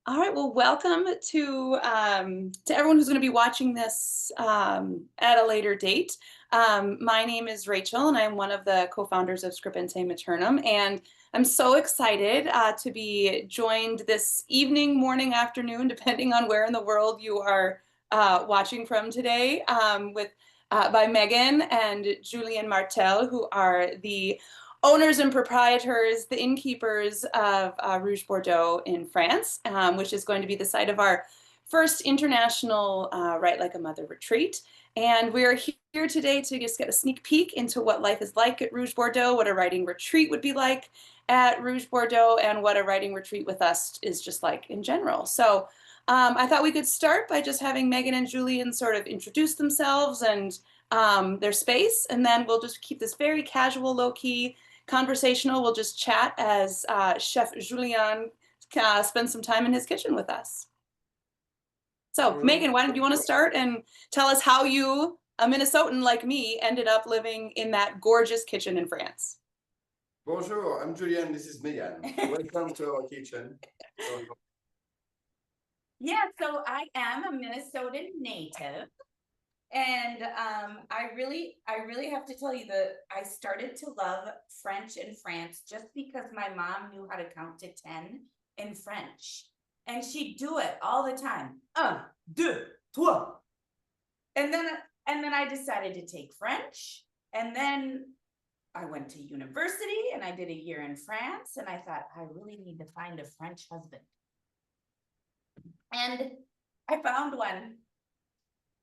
All right, well, welcome to everyone who's going to be watching this at a later date. My name is Rachel, and I'm one of the co-founders of Scripente Maternum, and I'm so excited to be joined this evening, morning, afternoon, depending on where in the world you are watching from today, with by Megan and Julien Martel, who are the owners and proprietors, the innkeepers of Rouge Bordeaux in France, which is going to be the site of our first international Write Like a Mother retreat. And we're here today to just get a sneak peek into what life is like at Rouge Bordeaux, what a writing retreat would be like at Rouge Bordeaux, and what a writing retreat with us is just like in general. So I thought we could start by just having Megan and Julien sort of introduce themselves and their space, and then we'll just keep this very casual, low-key, conversational. We'll just chat as Chef Julien spends some time in his kitchen with us. So, Megan, why don't you want to start and tell us how you, a Minnesotan like me, ended up living in that gorgeous kitchen in France? Bonjour, I'm Julien. This is Megan. Welcome to our kitchen. Yeah, so I am a Minnesotan native. And I really have to tell you that I started to love French in France just because my mom knew how to count to 10 in French. And she'd do it all the time. Un, deux, trois. And then I decided to take French. And then I went to university and I did a year in France. And I thought, I really need to find a French husband. And I found one.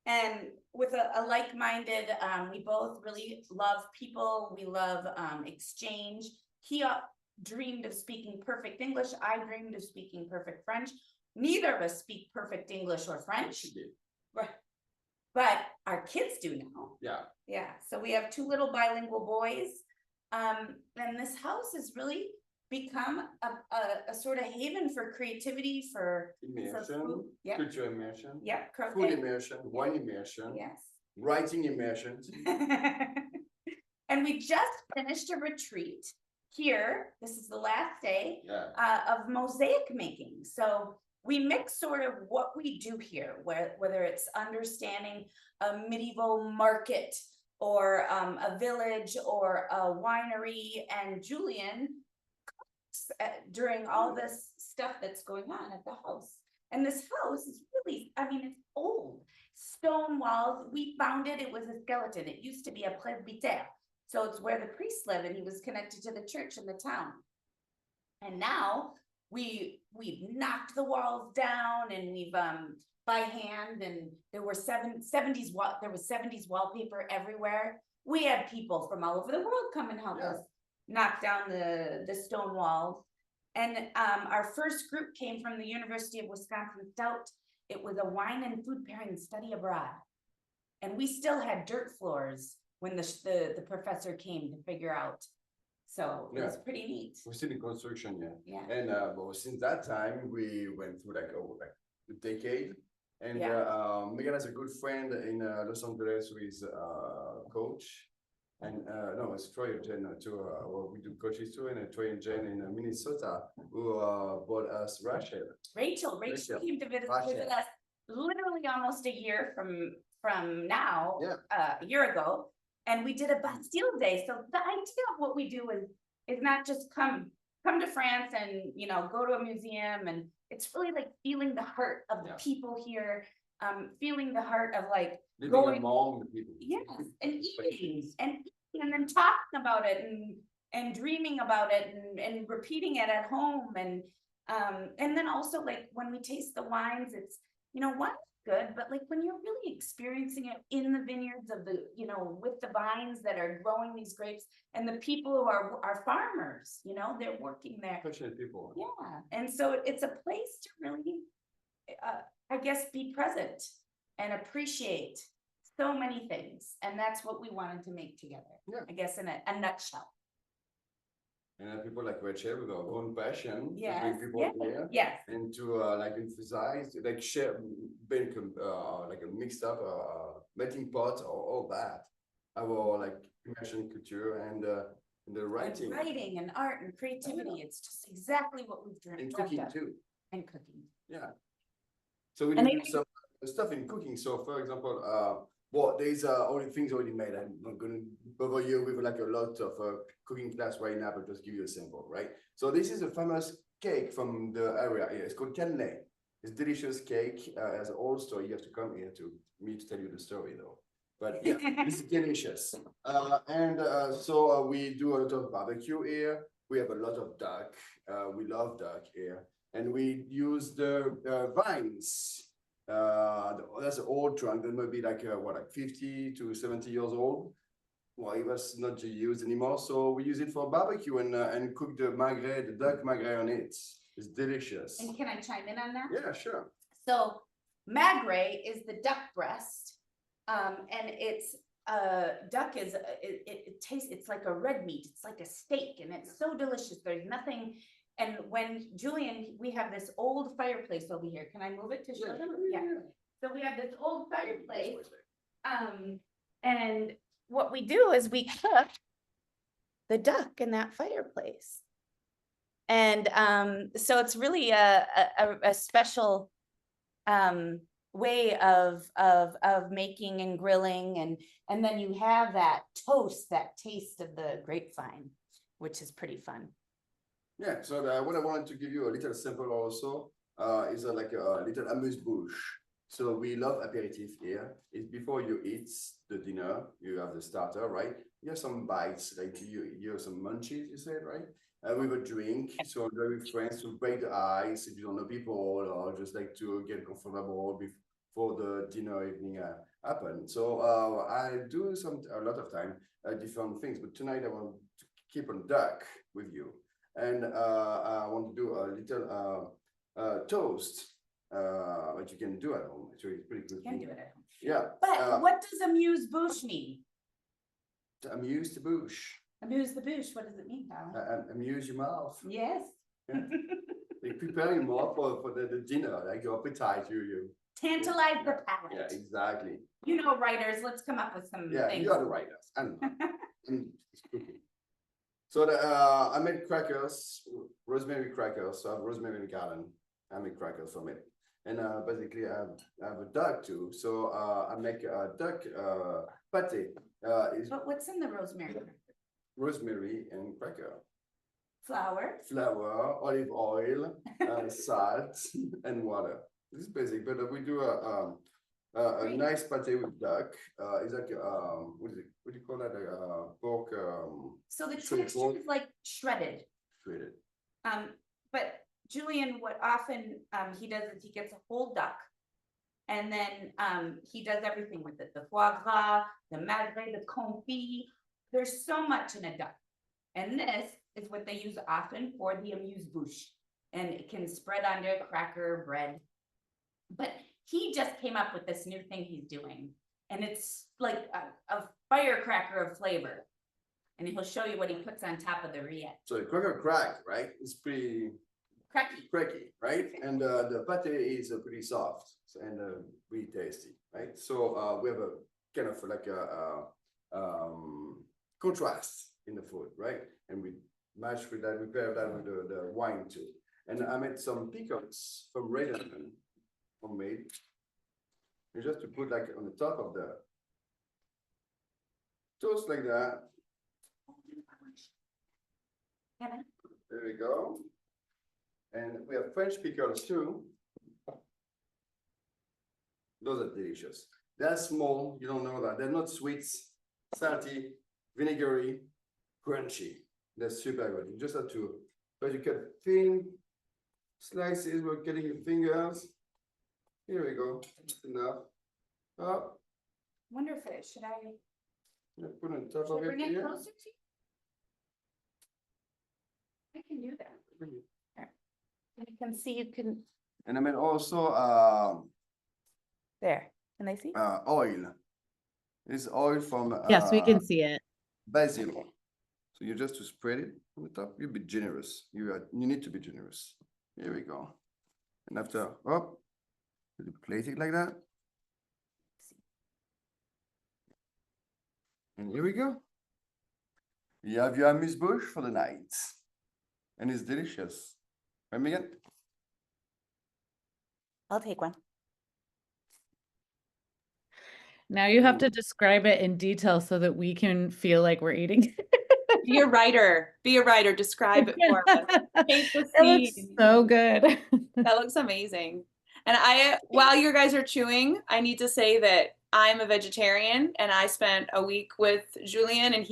And with a like-minded, we both really love people. We love exchange. He dreamed of speaking perfect English. I dreamed of speaking perfect French. Neither of us speak perfect English or French. Right. But our kids do now. Yeah. Yeah. So we have two little bilingual boys. And this house has really become a sort of haven for creativity, for immersion, food. Yep. culture immersion, Yep. food immersion, wine immersion, yes, writing immersion. And we just finished a retreat here. This is the last day of mosaic making. So we mix sort of what we do here, whether it's understanding a medieval market or a village or a winery, and Julien during all this stuff that's going on at the house. And this house is really, I mean, it's old. Stone walls. We found it. It was a skeleton. It used to be a presbytère. So it's where the priest lived, and he was connected to the church in the town. And now we've knocked the walls down, and we've by hand, and there were 70s wallpaper everywhere. We had people from all over the world come and help us knock down the stone walls. And our first group came from the University of Wisconsin-Stout. It was a wine and food pairing study abroad. And we still had dirt floors when the professor came to figure out. So it was pretty neat. We're still in construction, Yeah. And but since that time, we went through like a decade. And Megan has a good friend in Los Angeles who is a coach. And no, it's Troy and Jen too. Well, we do coaches too, and Troy and Jen in Minnesota who brought us Rachel came to visit us literally almost a year from now, a year ago, and we did a Bastille Day. So the idea of what we do is not just come to France and go to a museum, and it's really like feeling the heart of the people here, feeling the heart of like living among the people. Yes, and eating and then talking about it and dreaming about it and repeating it at home, and then also like when we taste the wines, it's wine's good, but like when you're really experiencing it in the vineyards of the with the vines that are growing these grapes, and the people who are farmers, they're working there. Passionate people. Yeah, and so it's a place to really, I guess, be present and appreciate so many things, and that's what we wanted to make together. I guess in a nutshell. And people like Rachel with our own passion Yes. to bring people here. Yes. And to like emphasize, like share, make like a mixed up melting pot or all that. Our like immersion culture and the writing. And writing and art and creativity. It's just exactly what we've dreamed. And cooking too. And cooking. Yeah. So we And do some stuff in cooking. So for example, well, there's only things already made. I'm not going to bother you with like a lot of cooking class right now, but just give you a sample, right? So this is a famous cake from the area here. It's called cannelé. It's delicious cake. As an old story, you have to come here to me to tell you the story though. But yeah, this is delicious. So we do a lot of barbecue here. We have a lot of duck. We love duck here. And we use the vines. That's an old trunk that might be like, like 50 to 70 years old. Well, it was not used anymore. So we use it for barbecue and cook the magret, the duck magret on it. It's delicious. And can I chime in on that? Yeah, sure. So magret is the duck breast. And it's duck is it tastes, it's like a red meat, it's like a steak, and it's so delicious. There's nothing. And when Julien, we have this old fireplace over here. Can I move it to show them? Yeah. So we have this old fireplace. And what we do is we cook the duck in that fireplace. And so it's really a special way of making and grilling, and then you have that toast, that taste of the grapevine, which is pretty fun. Yeah, so what I wanted to give you a little sample also is like a little amuse-bouche. So we love aperitif here. It's before you eat the dinner, you have the starter, right? You have some bites, like you have some munchies, you said, right? With a drink, so enjoy with friends to break the ice if you don't know people, or just like to get comfortable before the dinner evening happen. So I do a lot of time different things, but tonight I want to keep on duck with you. And I want to do a little toast, but you can do at home. Actually, it's pretty good. You can do it at home. Yeah. But what does amuse-bouche mean? To amuse the bouche. Amuse the bouche. What does it mean, darling? Amuse your mouth. Yes. Yeah. You're preparing more for the dinner, like your appetite. You Tantalize the palate. Yeah, exactly. You know, writers, let's come up with some things. You are the writers. And it's cooking. So I made crackers, rosemary crackers. So I have rosemary in the garden. I make crackers from it. And basically I have a duck too. So I make a duck pate. But what's in the rosemary? Rosemary and cracker. Flour, olive oil, salt, and water. This is basic, but we do a nice pate with duck. It's like what do you call that? Pork. so the texture is like shredded. Shredded. But Julien, what often he does is he gets a whole duck, and then he does everything with it: the foie gras, the magret, the confit. There's so much in a duck, and this is what they use often for the amuse-bouche, and it can spread under cracker bread. But he just came up with this new thing he's doing, and it's like a firecracker of flavor. And he'll show you what he puts on top of the rillette. So the cracker crack, right? It's pretty cracky, right? And the pate is pretty soft and really tasty, right? So we have a kind of like a contrast in the food, right? And we match with that, we pair that with the wine too. And I made some pickles from Raven, homemade. And just to put like on the top of the toast like that. There we go. And we have French pickles too. Those are delicious. They're small, you don't know that. They're not sweet, salty, vinegary, crunchy. They're super good. You just have to, but you cut thin slices with getting your fingers. Here we go. That's enough. Oh. Wonder if it should I Put on top should of I bring it it here. closer to you? I can do that. You can see, you can. And I made also There. Can they see? oil. This oil from Yes, we can see it. basil. So you just to spread it on the top. You be generous. You need to be generous. Here we go. And after you place it like that. And here we go. You have your amuse-bouche for the night. And it's delicious. Right, Megan? I'll take one. Now you have to describe it in detail so that we can feel like we're eating. Be a writer. Be a writer. Describe it for us. Paint the It looks scene. so good. That looks amazing. And while you guys are chewing, I need to say that I'm a vegetarian and I spent a week with Julien and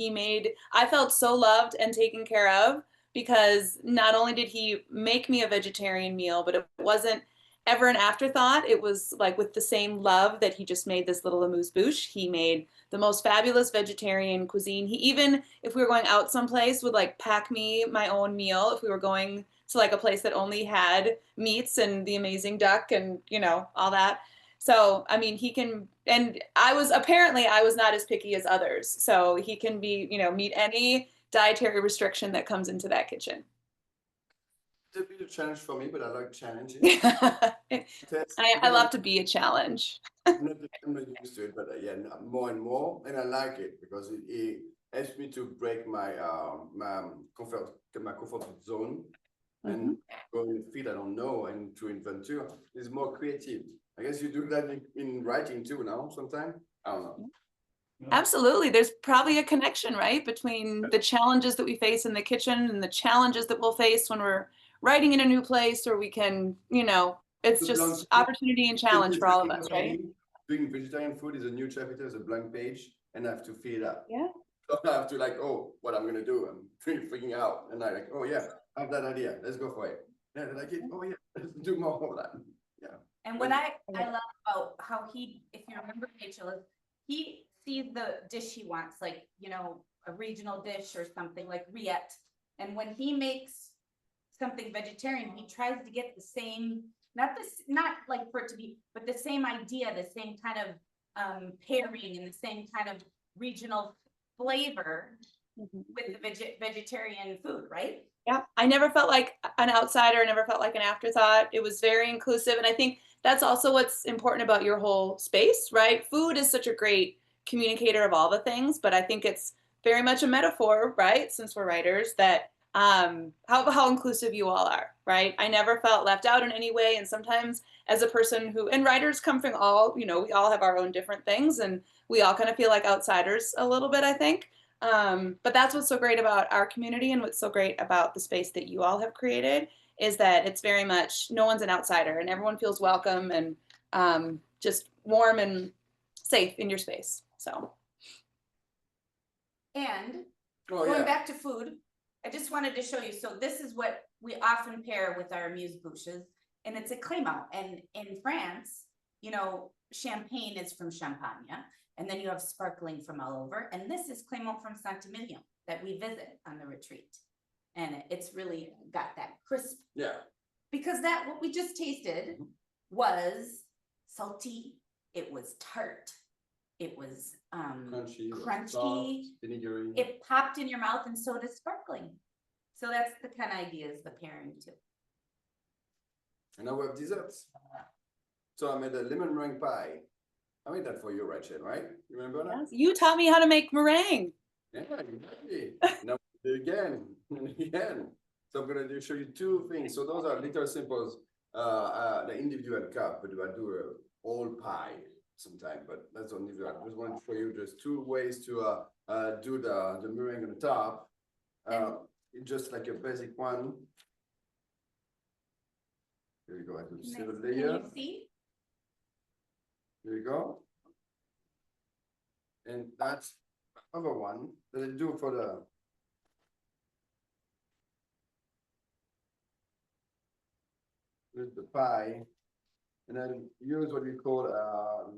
I felt so loved and taken care of because not only did he make me a vegetarian meal, but it wasn't ever an afterthought. It was like with the same love that he just made this little amuse-bouche. He made the most fabulous vegetarian cuisine. He even, if we were going out someplace, would like pack me my own meal if we were going to like a place that only had meats and the amazing duck and all that. So I mean, he can, and I was not as picky as others. So he can meet any dietary restriction that comes into that kitchen. It's a bit of a challenge for me, but I like challenges. I love to be a challenge. I'm not used to it, but yeah, more and more, and I like it because it helps me to break my comfort zone and go in a field I don't know and to adventure is more creative. I guess you do that in writing too now sometimes. I don't know. Absolutely. There's probably a connection, right, between the challenges that we face in the kitchen and the challenges that we'll face when we're writing in a new place, or we can, it's just opportunity and challenge for all of us, right? Doing vegetarian food is a new chapter, it's a blank page, and I have to fill it up. Yeah. So I have to what I'm gonna do. I'm freaking out, and I oh yeah, I have that idea. Let's go for it. Yeah, like it. Oh yeah, let's do more of that. Yeah. And what I love about how if you remember, Rachel, is he sees the dish he wants, like, a regional dish or something like rillette. And when he makes something vegetarian, he tries to get the same, not like for it to be, but the same idea, the same kind of pairing and the same kind of regional flavor with the vegetarian food, right? Yeah, I never felt like an outsider, never felt like an afterthought. It was very inclusive. And I think that's also what's important about your whole space, right? Food is such a great communicator of all the things, but I think it's very much a metaphor, right? Since we're writers, that how inclusive you all are, right? I never felt left out in any way. And sometimes as a person and writers come from we all have our own different things and we all kind of feel like outsiders a little bit, I think. But that's what's so great about our community and what's so great about the space that you all have created is that it's very much no one's an outsider and everyone feels welcome and just warm and safe in your space. So. And going back to food, I just wanted to show you. So this is what we often pair with our amuse-bouches, and it's a crémant. And in France, champagne is from Champagne. And then you have sparkling from all over. And this is Clément from Saint-Emilion that we visit on the retreat. And it's really got that crisp. Yeah. Because what we just tasted was salty. It was tart. It was crunchy. It popped in your mouth, and so does sparkling. So that's the kind of ideas the pairing too. And now we have desserts. So I made a lemon meringue pie. I made that for you, Rachel, right? You remember that? Yes. You taught me how to make meringue. Yeah, exactly. Now again and again. So I'm gonna show you two things. So those are little simples, the individual cup, but I do a whole pie sometime. But that's only that. I just wanted to show you just two ways to do the meringue on the top. Just like a basic one. Here we go. I do silver layer. Can you see? There you go. And that's the other one that I do for the pie. And then use what we call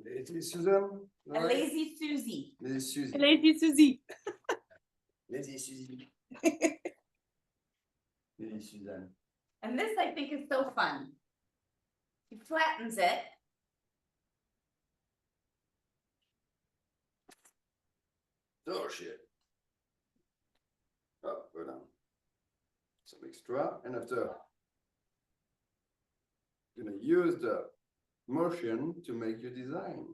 lazy Susan. A lazy Susie. Lazy Susie. Lazy Susie. Lazy Susie. Lazy Susan. And this I think is so fun. He flattens it. Oh shit. Oh, go down. Some extra. And after you're gonna use the motion to make your design.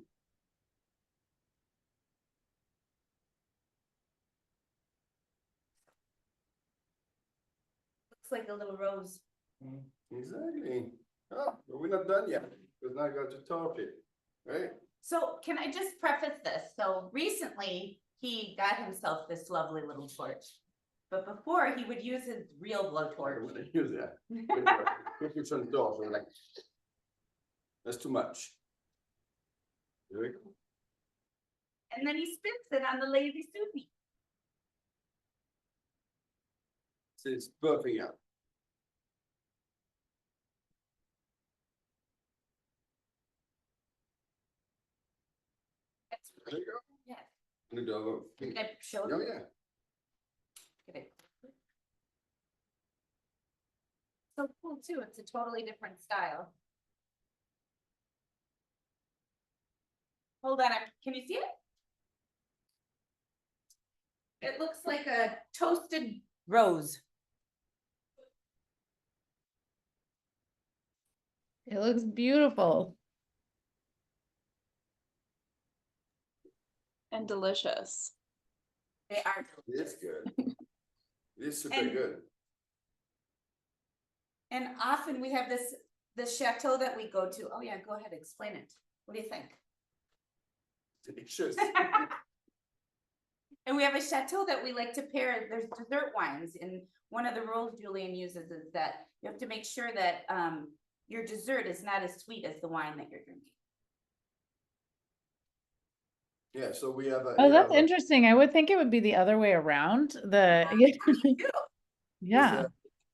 Looks like a little rose. Exactly. Oh, but we're not done yet. because now you got to torch it, right? So can I just preface this? So recently he got himself this lovely little torch. But before he would use his real blowtorch. I'm gonna use that. Quick torch, so like, that's too much. There we go. And then he spits it on the lazy Susie. So it's perfect out. There you go. Yeah. And the dog. Can I show Oh, you? yeah. Get it. So cool too. It's a totally different style. Hold on, can you see it? It looks like a toasted rose. It looks beautiful. And delicious. They are delicious. It's good. It's super And- good. And often we have this chateau that we go to. Oh yeah, go ahead, explain it. What do you think? Delicious. And we have a chateau that we like to pair, there's dessert wines, and one of the rules Julien uses is that you have to make sure that your dessert is not as sweet as the wine that you're drinking. Yeah, so we have a. Oh, that's interesting. I would think it would be the other way around. Yeah.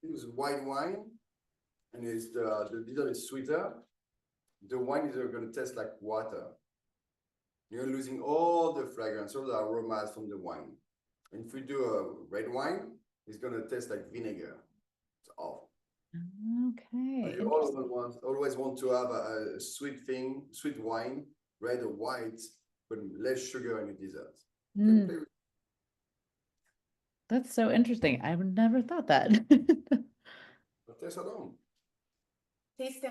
Use white wine, and it's the dessert is sweeter. The wine is going to taste like water. You're losing all the fragrance, all the aromas from the wine. And if we do a red wine, it's going to taste like vinegar. It's off. Okay. You always want to have a sweet thing, sweet wine, red or white, but less sugar in your dessert. Mm, that's so interesting. I've never thought that. But taste at home. Test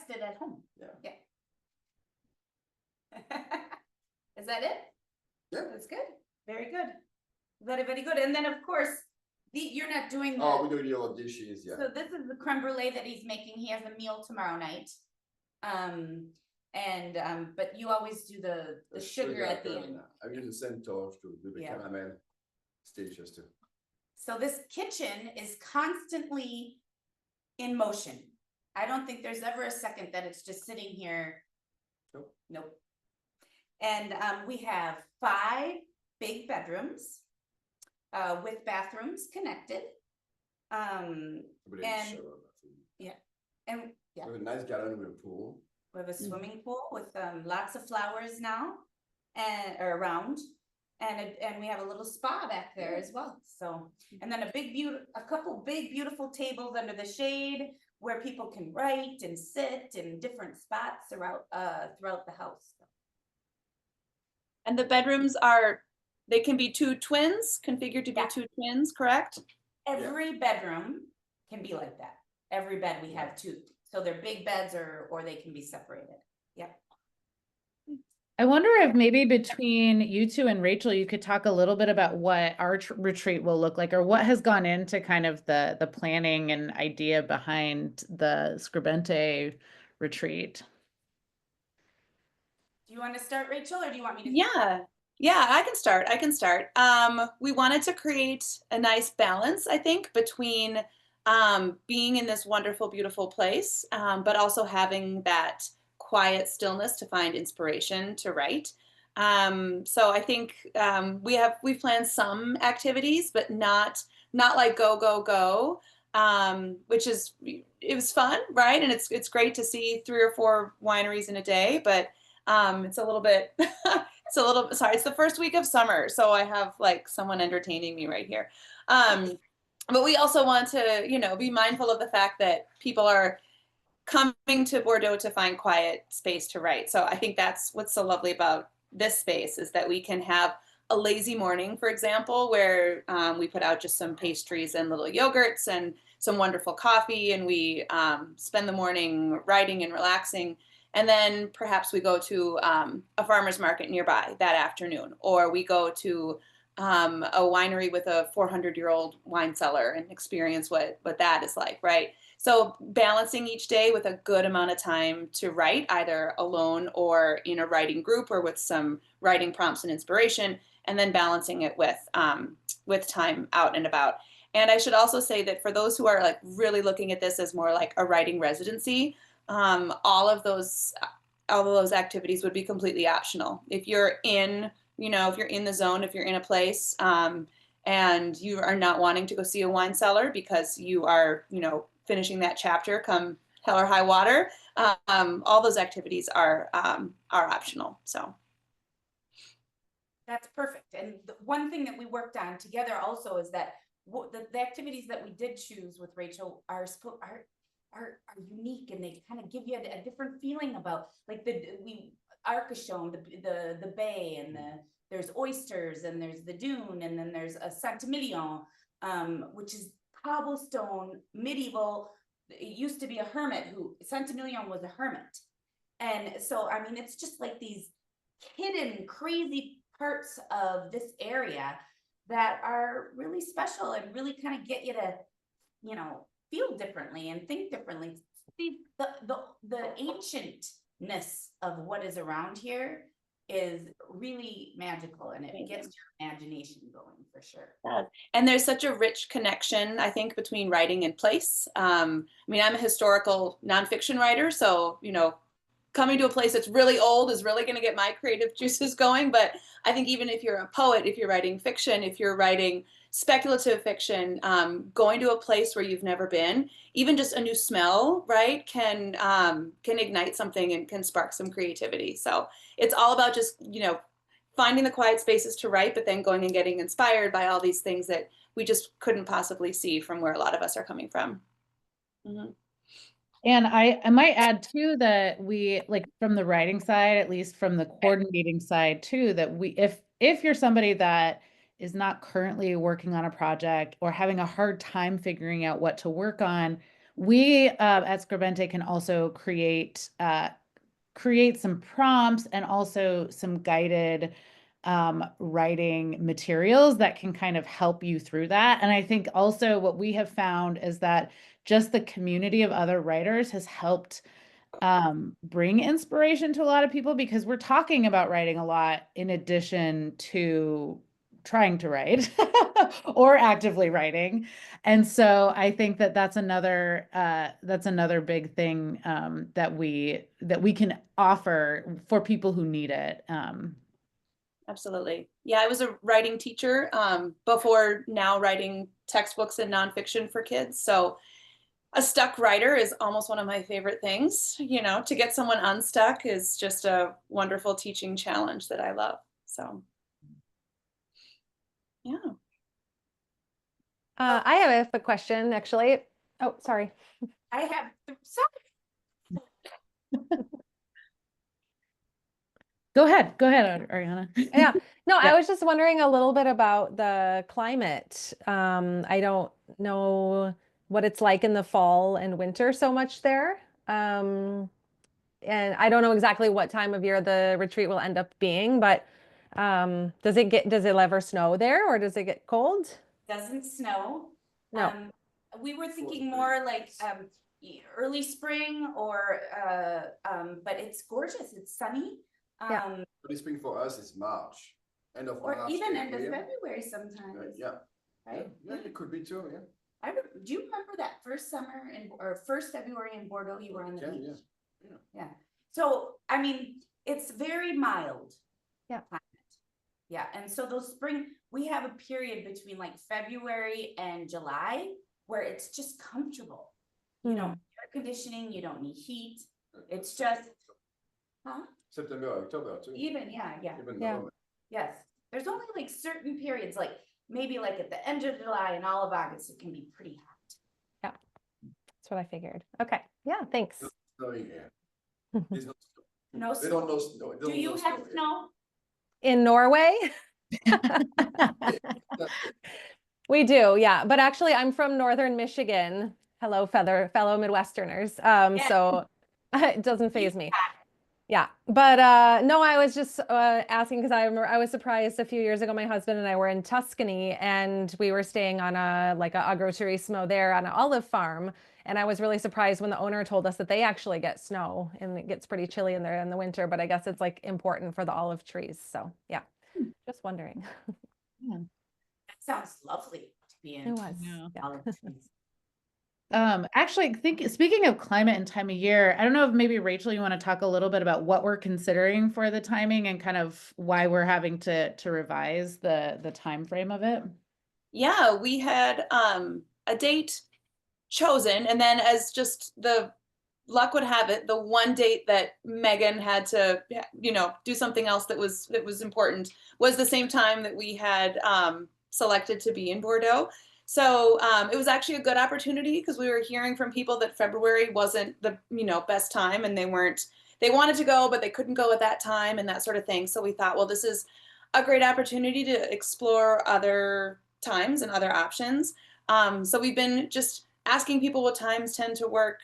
it at home. Yeah. Is that it? Yeah. That's good. Very good. Very, very good. And then of course, you're not doing Oh, we do the other dishes, yeah. So this is the creme brulee that he's making. He has a meal tomorrow night. But you always do the sugar at the end. I use the same torch to do the Yeah. caramel stages too. So this kitchen is constantly in motion. I don't think there's ever a second that it's just sitting here. Nope. Nope. And we have 5 big bedrooms with bathrooms connected. And yeah. We have a nice garden with a pool. We have a swimming pool with lots of flowers now and around, and we have a little spa back there as well. So, and then a couple big beautiful tables under the shade where people can write and sit in different spots throughout the house. And the bedrooms they can be 2 twins, configured to be 2 twins, correct? Every bedroom can be like that. Every bed we have 2. So they're big beds or they can be separated. Yep. I wonder if maybe between you two and Rachel, you could talk a little bit about what our retreat will look like, or what has gone into kind of the planning and idea behind the Scribente retreat. Do you want to start, Rachel, or do you want me to? Yeah, I can start. We wanted to create a nice balance, I think, between being in this wonderful, beautiful place, but also having that quiet stillness to find inspiration to write. So I think we've planned some activities, but not like go, which it was fun, right? And it's great to see 3 or 4 wineries in a day, but it's a little bit sorry, it's the first week of summer, so I have like someone entertaining me right here. But we also want to, be mindful of the fact that people are coming to Bordeaux to find quiet space to write. So I think that's what's so lovely about this space, is that we can have a lazy morning, for example, where we put out just some pastries and little yogurts and some wonderful coffee, and we spend the morning writing and relaxing. And then perhaps we go to a farmer's market nearby that afternoon, or we go to a winery with a 400-year-old wine cellar and experience what that is like, right? So balancing each day with a good amount of time to write, either alone or in a writing group or with some writing prompts and inspiration, and then balancing it with time out and about. And I should also say that for those who are like really looking at this as more like a writing residency, all of those activities would be completely optional. If you're in, if you're in the zone, if you're in a place, and you are not wanting to go see a wine cellar because you are, finishing that chapter come hell or high water, all those activities are optional. So. That's perfect. And the one thing that we worked on together also is that the activities that we did choose with Rachel are unique, and they kind of give you a different feeling about, like, Arc is shown the bay, and there's oysters, and there's the dune, and then there's a Saint-Emilion, which is cobblestone medieval. It used to be a hermit Saint-Emilion was a hermit. And so, I mean, it's just like these hidden crazy parts of this area that are really special and really kind of get you to, feel differently and think differently. See, the ancientness of what is around here is really magical, and it gets your imagination going for sure. And there's such a rich connection, I think, between writing and place. I mean, I'm a historical nonfiction writer, so, coming to a place that's really old is really going to get my creative juices going. But I think even if you're a poet, if you're writing fiction, if you're writing speculative fiction, going to a place where you've never been, even just a new smell, right, can ignite something and can spark some creativity. So it's all about just, finding the quiet spaces to write, but then going and getting inspired by all these things that we just couldn't possibly see from where a lot of us are coming from. Mm-hmm. And I might add too that we, like, from the writing side, at least from the coordinating side too, that if you're somebody that is not currently working on a project or having a hard time figuring out what to work on, we at Scribente can also create some prompts and also some guided writing materials that can kind of help you through that. And I think also what we have found is that just the community of other writers has helped bring inspiration to a lot of people, because we're talking about writing a lot in addition to trying to write or actively writing. And so I think that that's another big thing that we can offer for people who need it. Absolutely. Yeah, I was a writing teacher before now writing textbooks and nonfiction for kids. So a stuck writer is almost one of my favorite things. To get someone unstuck is just a wonderful teaching challenge that I love. So, yeah. I have a question, actually. Oh, sorry. I have Go ahead, Ariana. Yeah, no, Yeah. I was just wondering a little bit about the climate. I don't know what it's like in the fall and winter so much there. And I don't know exactly what time of year the retreat will end up being, but does it ever snow there, or does it get cold? Doesn't snow. No. We were thinking more like early spring, or but it's gorgeous. It's sunny. Yeah. Early spring for us is March, end of Or March, even end of April. February sometimes. Yeah. Right. Yeah, it could be too. Yeah. Do you remember that first summer or first February in Bordeaux? You were on the beach. Yeah. So I mean, it's very mild. Yeah. Climate. Yeah, and so we have a period between like February and July where it's just comfortable. You don't need air conditioning, you don't need heat. It's just, September, October too. Even, yeah. Even Yeah. November. Yes. There's only like certain periods, like maybe like at the end of July and all of August, it can be pretty hot. Yeah, that's what I figured. Okay. Yeah, thanks. Snowing here. There's no snow. No They snow. don't know snow. Do you have snow? In Norway? We do, yeah. But actually, I'm from northern Michigan. Hello, fellow Midwesterners. Yeah. So it doesn't faze me. Yeah, but no, I was just asking because I was surprised a few years ago. My husband and I were in Tuscany, and we were staying on a agroturismo there on an olive farm. And I was really surprised when the owner told us that they actually get snow, and it gets pretty chilly in there in the winter. But I guess it's like important for the olive trees. So yeah, just wondering. Yeah. That sounds lovely to be in. It was. Yeah. Yeah. Olive trees. Actually, speaking of climate and time of year, I don't know if maybe Rachel, you want to talk a little bit about what we're considering for the timing and kind of why we're having to revise the time frame of it. Yeah, we had a date chosen, and then as just the luck would have it, the one date that Megan had to, do something else that was important was the same time that we had selected to be in Bordeaux. So it was actually a good opportunity because we were hearing from people that February wasn't the best time, and they wanted to go, but they couldn't go at that time and that sort of thing. So we thought, well, this is a great opportunity to explore other times and other options. So we've been just asking people what times tend to work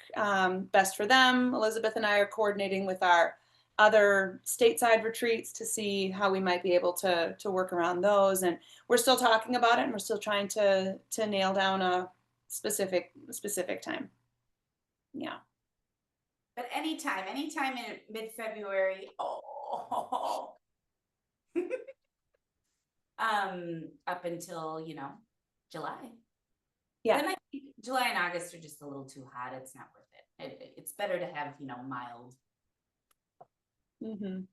best for them. Elizabeth and I are coordinating with our other stateside retreats to see how we might be able to work around those. And we're still talking about it, and we're still trying to nail down a specific time. Yeah. But anytime in mid-February, up until, July. Yeah. Then I think July and August are just a little too hot. It's not worth it. It's better to have, mild. Mm-hmm.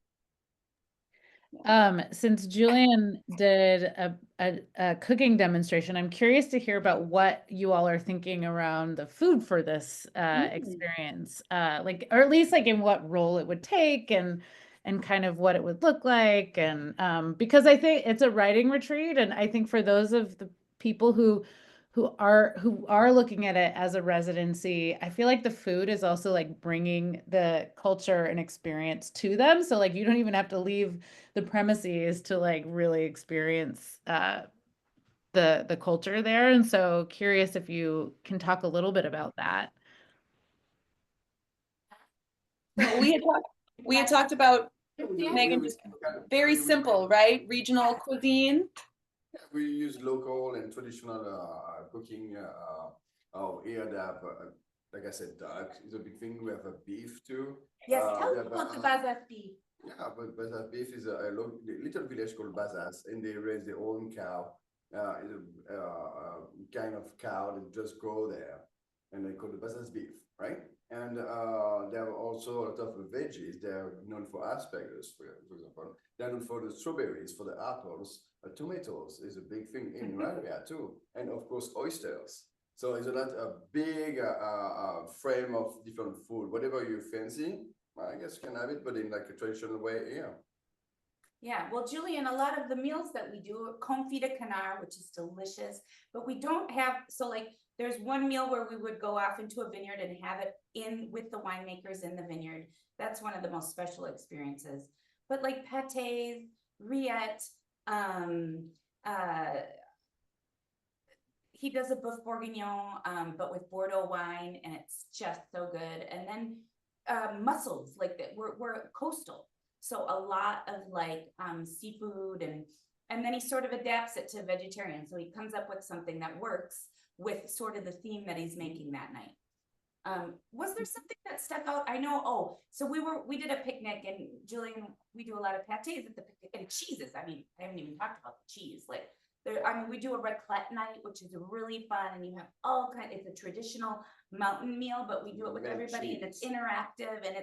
Since Julien did a cooking demonstration, I'm curious to hear about what you all are thinking around the food for this experience, like, or at least like in what role it would take and kind of what it would look like. And because I think it's a writing retreat, and I think for those of the people who are looking at it as a residency, I feel like the food is also like bringing the culture and experience to them. So like you don't even have to leave the premises to like really experience the culture there. And so curious if you can talk a little bit about that. So we had talked about, Megan, just very simple, right? Regional cuisine. We use local and traditional cooking. Here they have, like I said, duck is a big thing. We have a beef too. Yes, tell me about the Bazas beef. Yeah, but Bazas beef is a little village called Bazas, and they raise their own cow. It's a kind of cow that just grow there, and they call it Bazas beef, right? And there are also a lot of veggies. They're known for asparagus, for example. They're known for the strawberries, for the apples. Tomatoes is a big thing in area too, and of course oysters. So it's a big frame of different food. Whatever you fancy, I guess you can have it, but in like a traditional way here. Yeah, well, Julien, a lot of the meals that we do are confit de canard, which is delicious, but we don't have, so like there's one meal where we would go off into a vineyard and have it in with the winemakers in the vineyard. That's one of the most special experiences. But like pâtés, rillettes, he does a boeuf bourguignon, but with Bordeaux wine, and it's just so good. And then mussels, like that. We're coastal, so a lot of like seafood, and then he sort of adapts it to vegetarian. So he comes up with something that works with sort of the theme that he's making that night. Was there something that stuck out? I know. So we did a picnic, and Julien, we do a lot of pâtés at the picnic, and cheeses. I mean, I haven't even talked about the cheese. Like we do a raclette night, which is really fun, and you have all kinds. It's a traditional mountain meal, but we do it with everybody, and it's interactive, and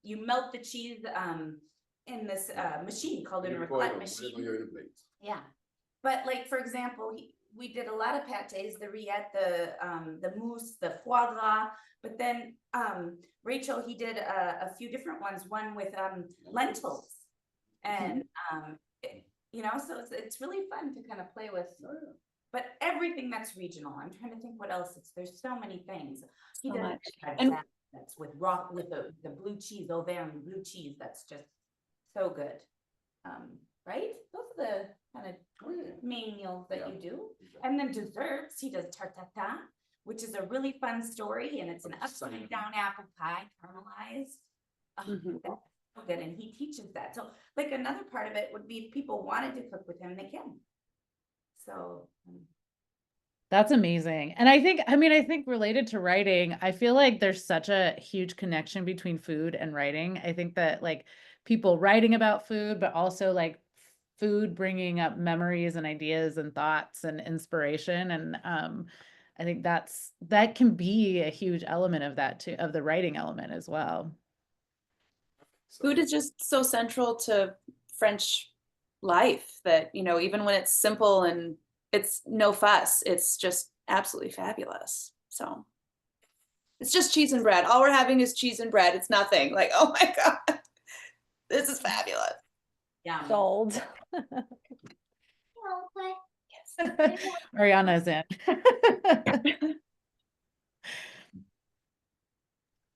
you melt the cheese in this machine called a raclette machine. Yeah, but like for example, we did a lot of pâtés, the rillette, the mousse, the foie gras, but then Rachel, he did a few different ones, one with lentils, and so it's really fun to kind of play with. But everything that's regional. I'm trying to think what else. There's so many things. He does that's with the blue cheese, Auvergne blue cheese. That's just so good. Right? Those are the kind of main meals that you do. And then desserts, he does tarte tatin, which is a really fun story, and it's an upside down apple pie, caramelized. good, and he teaches that. So like another part of it would be if people wanted to cook with him, they can. So That's amazing. And I think, I mean, I think related to writing, I feel like there's such a huge connection between food and writing. I think that like people writing about food, but also like food bringing up memories and ideas and thoughts and inspiration. And I think that can be a huge element of that too, of the writing element as well. Food is just so central to French life that, you know, even when it's simple and it's no fuss, it's just absolutely fabulous. So it's just cheese and bread. All we're having is cheese and bread. It's nothing. Like, oh my God, this is fabulous. yeah. Sold. Yes. Ariana's in.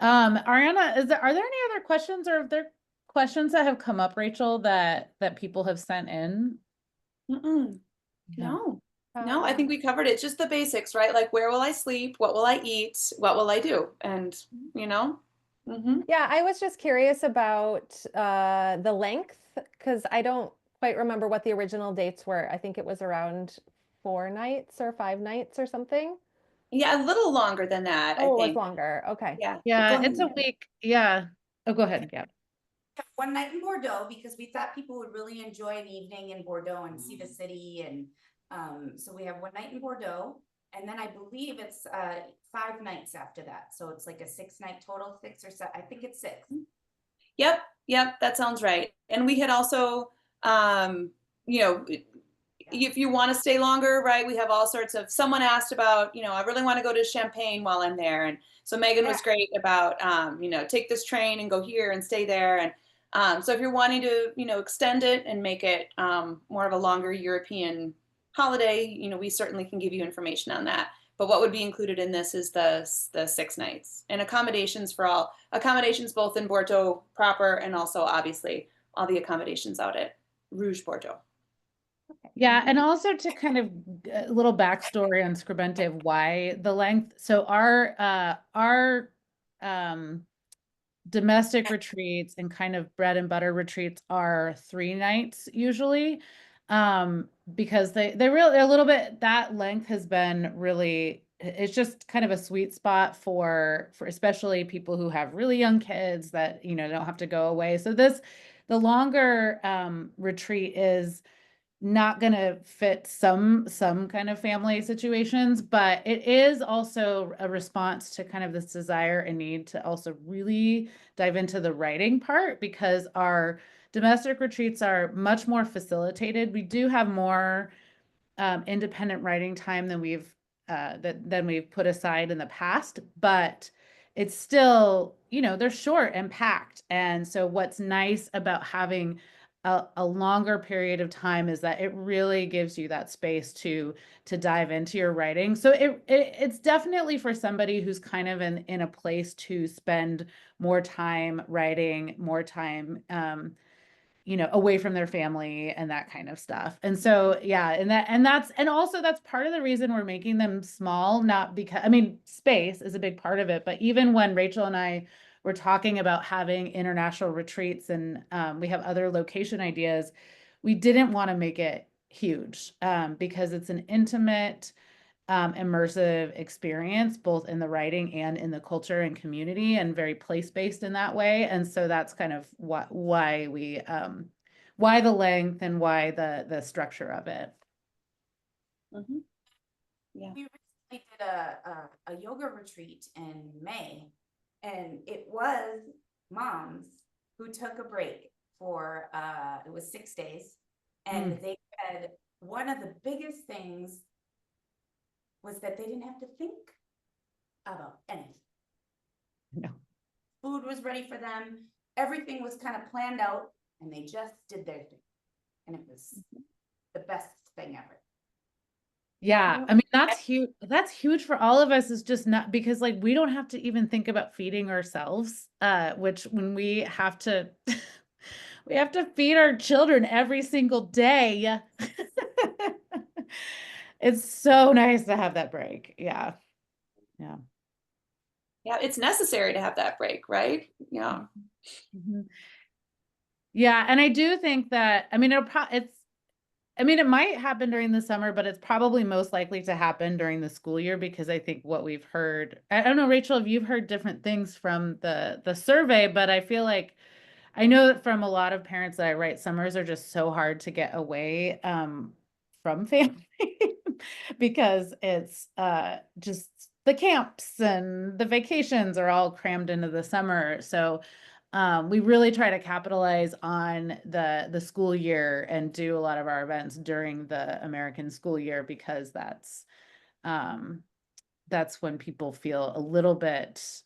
Ariana, are there any other questions, or are there questions that have come up, Rachel, that people have sent in? Mm-mm. Yeah. No, I think we covered it. Just the basics, right? Like, where will I sleep? What will I eat? What will I do? And, you know, Yeah, I was just curious about the length, because I don't quite remember what the original dates were. I think it was around 4 nights or 5 nights or something. yeah, a little longer than that, I Oh, it was think. longer. Okay. Yeah. Yeah, Go it's a ahead. week. Yeah. Oh, go ahead. Yeah. One night in Bordeaux because we thought people would really enjoy an evening in Bordeaux and see the city. And so we have one night in Bordeaux. And then I believe it's 5 nights after that. So it's like a 6-night total, 6 or 7. I think it's 6. Yep, that sounds right. And we had also, you know, if you want to stay longer, right, we have all sorts of, someone asked about, you know, I really want to go to Champagne while I'm there. And so Megan was great about, you know, take this train and go here and stay there. And so if you're wanting to, you know, extend it and make it more of a longer European holiday, you know, we certainly can give you information on that. But what would be included in this is the 6 nights and accommodations for all, accommodations both in Bordeaux proper and also obviously all the accommodations out at Rouge Bordeaux. Yeah, and also to kind of a little backstory on Scribente of why the length. So our domestic retreats and kind of bread and butter retreats are 3 nights usually, because they're really a little bit, that length has been really, it's just kind of a sweet spot for especially people who have really young kids that, you know, don't have to go away. So the longer retreat is not going to fit some kind of family situations, but it is also a response to kind of this desire and need to also really dive into the writing part, because our domestic retreats are much more facilitated. We do have more independent writing time than we've put aside in the past, but it's still, you know, they're short and packed. And so what's nice about having a longer period of time is that it really gives you that space to dive into your writing. So it's definitely for somebody who's kind of in a place to spend more time writing, more time you know, away from their family and that kind of stuff. And so, yeah, and also that's part of the reason we're making them small, not because, I mean, space is a big part of it, but even when Rachel and I were talking about having international retreats and we have other location ideas, we didn't want to make it huge because it's an intimate, immersive experience, both in the writing and in the culture and community, and very place-based in that way. And so that's kind of why we, why the length and why the structure of it. Mm-hmm. Yeah. We recently did a yoga retreat in May, and it was moms who took a break for it was 6 days, and they said one of the biggest things was that they didn't have to think about anything. No. Food was ready for them. Everything was kind of planned out, and they just did their thing. And it was the best thing ever. Yeah, I mean, that's huge. That's huge for all of us, is just not, because like we don't have to even think about feeding ourselves, which when we have to we have to feed our children every single day. It's so nice to have that break. Yeah. Yeah. Yeah, it's necessary to have that break, right? Yeah. Mhm. Yeah, and I do think that, I mean, it might happen during the summer, but it's probably most likely to happen during the school year because I think what we've heard, I don't know, Rachel, if you've heard different things from the survey, but I feel like I know that from a lot of parents that I write, summers are just so hard to get away from family because it's just the camps and the vacations are all crammed into the summer. So we really try to capitalize on the school year and do a lot of our events during the American school year because that's when people feel a little bit,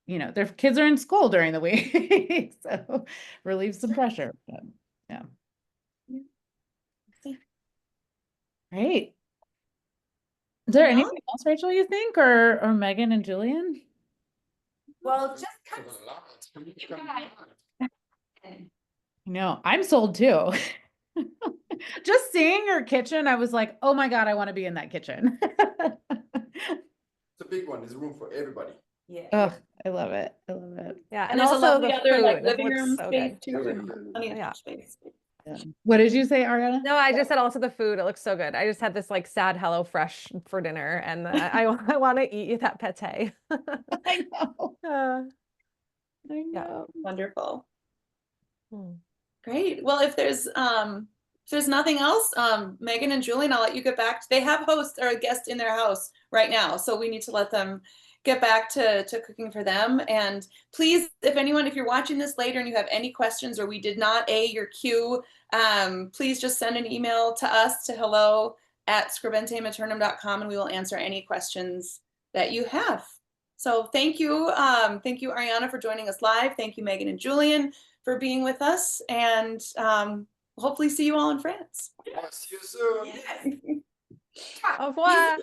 their kids are in school during the week, so relieve some pressure. But, yeah. Great. Is there Anything anything else, Rachel, you think, or Megan and Julien? Well, just come. No, I'm sold too. Just seeing your kitchen, I was like, oh my God, I want to be in that kitchen. It's a big one. There's room for everybody. Yeah. Oh, I love it. I love it. Yeah, And and there's a also lovely the other like food living looks room so space good. too, and plenty of Yeah. space. Yeah. What did you say, Ariana? No, I just said also the food. It looks so good. I just had this like sad Hello Fresh for dinner, and I want to eat that pate. I know. I Yeah. know. Wonderful. Hmm. Great. Well, if there's nothing else, Megan and Julien, I'll let you get back. They have hosts or a guest in their house right now, so we need to let them get back to cooking for them. And please, if you're watching this later and you have any questions or we did not your cue, please just send an email to us to hello@scribentematernum.com and we will answer any questions that you have. So thank you. Thank you, Ariana, for joining us live. Thank you, Megan and Julien, for being with us. And hopefully see you all in France. See you soon. Yes. Au revoir.